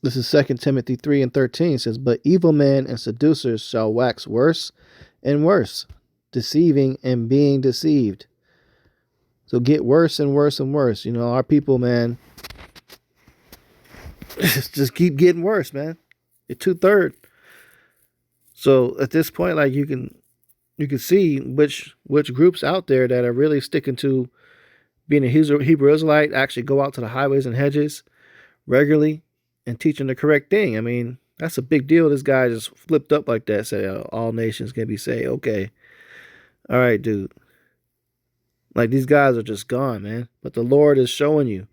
This is 2 Timothy 3:13. It says, "But evil men and seducers shall wax worse and worse, deceiving and being deceived." So get worse and worse and worse. Our people, man, just keep getting worse, man. You're 2/3. So at this point, like you can see which groups out there that are really sticking to being a Hebrew Israelite, actually go out to the highways and hedges regularly and teaching the correct thing. I mean, that's a big deal. This guy just flipped up like that, say all nations can be saved. Okay, all right, dude. Like these guys are just gone, man. But the Lord is showing you.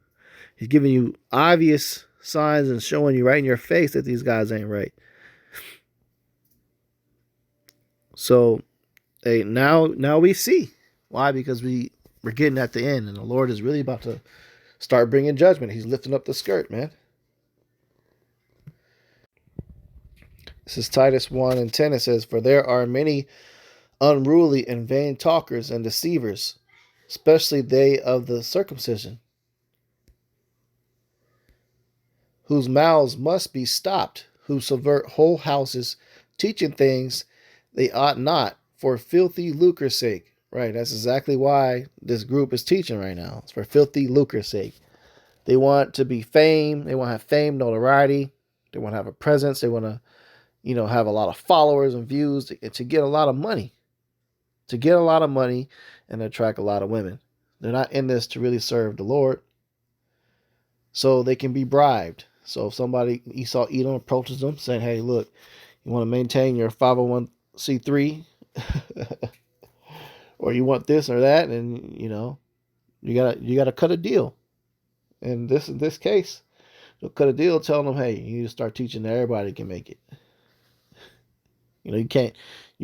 He's giving you obvious signs and showing you right in your face that these guys ain't right. So, hey, now we see why, because we're getting at the end, and the Lord is really about to start bringing judgment. He's lifting up the skirt, man. This is Titus 1:10. It says, "For there are many unruly and vain talkers and deceivers, especially they of the circumcision, whose mouths must be stopped, who subvert whole houses, teaching things they ought not, for filthy lucre's sake." Right, that's exactly why this group is teaching right now. It's for filthy lucre's sake. They want to be fame. They want to have fame, notoriety. They want to have a presence. They want to, have a lot of followers and views to get a lot of money. To get a lot of money and attract a lot of women. They're not in this to really serve the Lord. So they can be bribed. So if somebody, Esau Edom, approaches them saying, "Hey, look, you want to maintain your 501c3 or you want this or that, and you gotta cut a deal." And in this case, they'll cut a deal telling them, "Hey, you need to start teaching that everybody can make it." You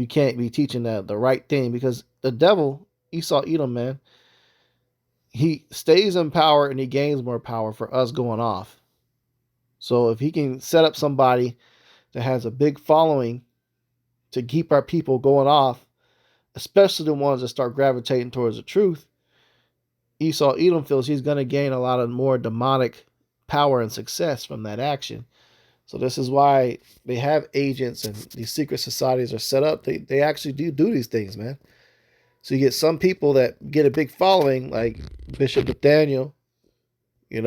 can't be teaching the right thing, because the devil, Esau Edom, man, he stays in power and he gains more power for us going off. So if he can set up somebody that has a big following to keep our people going off, especially the ones that start gravitating towards the truth, Esau Edom feels he's going to gain a lot of more demonic power and success from that action. So this is why they have agents and these secret societies are set up. They actually do these things, man. So you get some people that get a big following, like Bishop Nathaniel, and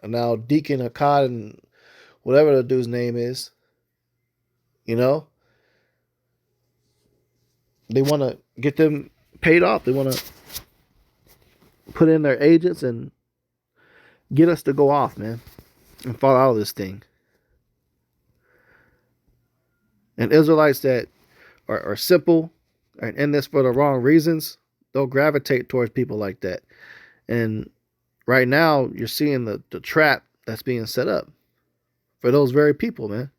now Deacon Akkad and whatever the dude's name is, they want to get them paid off. They want to put in their agents and get us to go off, man, and fall out of this thing. And Israelites that are simple and in this for the wrong reasons, they'll gravitate towards people like that. And right now, you're seeing the trap that's being set up for those very people, man.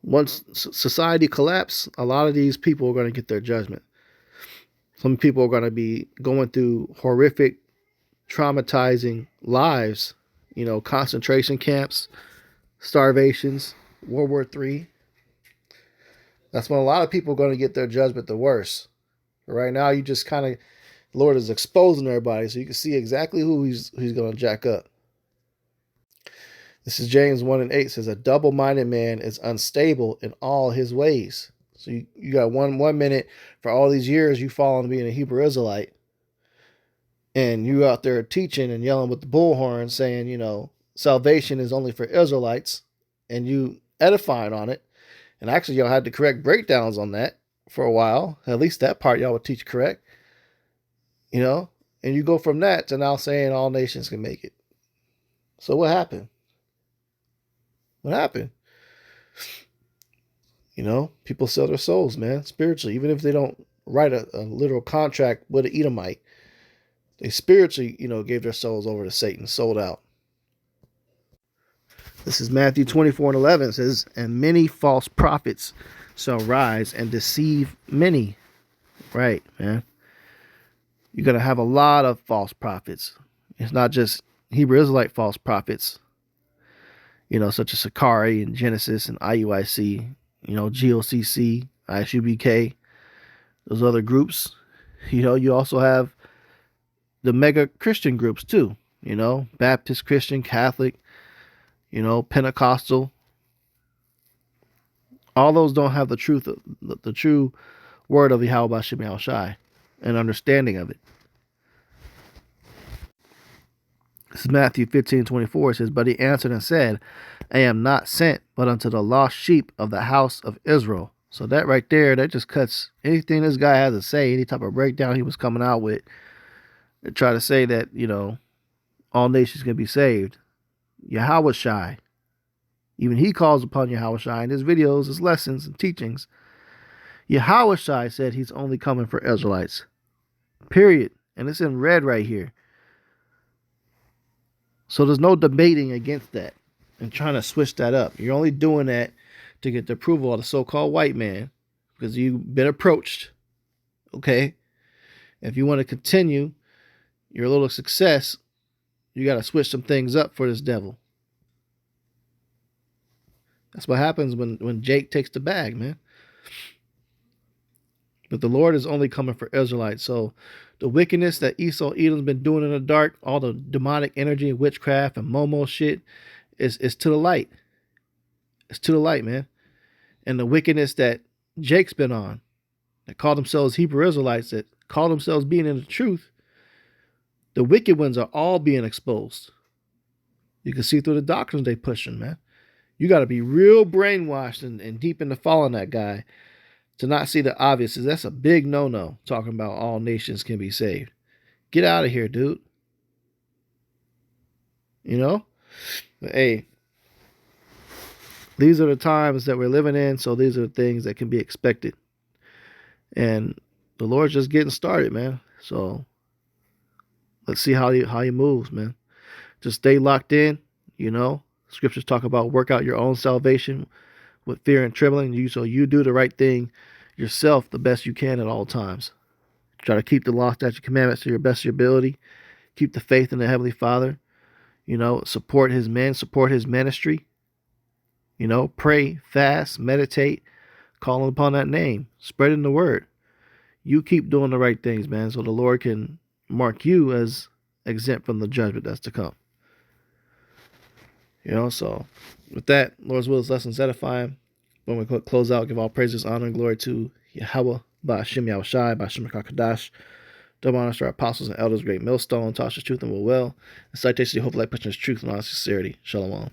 Once society collapses, a lot of these people are going to get their judgment. Some people are going to be going through horrific, traumatizing lives, concentration camps, starvations, World War III. That's when a lot of people are going to get their judgment the worst. But right now, you just kind of, the Lord is exposing everybody so you can see exactly who he's going to jack up. This is James 1:8. Says, "A double-minded man is unstable in all his ways." So you got one minute, for all these years you fall into being a Hebrew Israelite, and you out there teaching and yelling with the bullhorn saying, salvation is only for Israelites, and you edifying on it. And actually, y'all had the correct breakdowns on that for a while. At least that part y'all would teach correct. And you go from that to now saying all nations can make it. So what happened? What happened? People sell their souls, man, spiritually. Even if they don't write a literal contract with an Edomite, they spiritually, gave their souls over to Satan, sold out. This is Matthew 24:11. It says, "And many false prophets shall rise and deceive many." Right, man. You're going to have a lot of false prophets. It's not just Hebrew Israelite false prophets, such as Sakari and Genesis and IUIC, GOCC, ISUBK, those other groups. You also have the mega Christian groups too, Baptist, Christian, Catholic, Pentecostal. All those don't have the truth, the true word of Yahweh Bashem Yahushai, and understanding of it. This is Matthew 15:24. It says, "But he answered and said, I am not sent, but unto the lost sheep of the house of Israel." So that right there, that just cuts anything this guy has to say, any type of breakdown he was coming out with, to try to say that, all nations can be saved. Yahweh Shai. Even he calls upon Yahweh Shai in his videos, his lessons, and teachings. Yahweh Shai said he's only coming for Israelites. Period. And it's in red right here. So there's no debating against that and trying to switch that up. You're only doing that to get the approval of the so-called white man because you've been approached. Okay? If you want to continue your little success, you got to switch some things up for this devil. That's what happens when Jake takes the bag, man. But the Lord is only coming for Israelites. So the wickedness that Esau Edom's been doing in the dark, all the demonic energy and witchcraft and Momo shit, is to the light. It's to the light, man. And the wickedness that Jake's been on, that call themselves Hebrew Israelites, that call themselves being in the truth, the wicked ones are all being exposed. You can see through the doctrines they pushing, man. You got to be real brainwashed and deep into following that guy to not see the obvious. That's a big no-no, talking about all nations can be saved. Get out of here, dude. But hey, these are the times that we're living in, so these are the things that can be expected. And the Lord's just getting started, man. So let's see how he moves, man. Just stay locked in, Scriptures talk about work out your own salvation with fear and trembling. So you do the right thing yourself the best you can at all times. Try to keep the law, statutes, commandments to your best of your ability. Keep the faith in the Heavenly Father. Support his men, support his ministry. Pray, fast, meditate, calling upon that name, spreading the word. You keep doing the right things, man, so the Lord can mark you as exempt from the judgment that's to come. So with that, Lord's will is lessons edifying. When we close out, give all praises, honor, and glory to Yahweh, Ba'ashem Yahushai, Ba'ashem HaKadosh. Double honors to our apostles and elders, great millstone, Tasha's truth and will, and citation to hope like pushing his truth and honest sincerity. Shalom.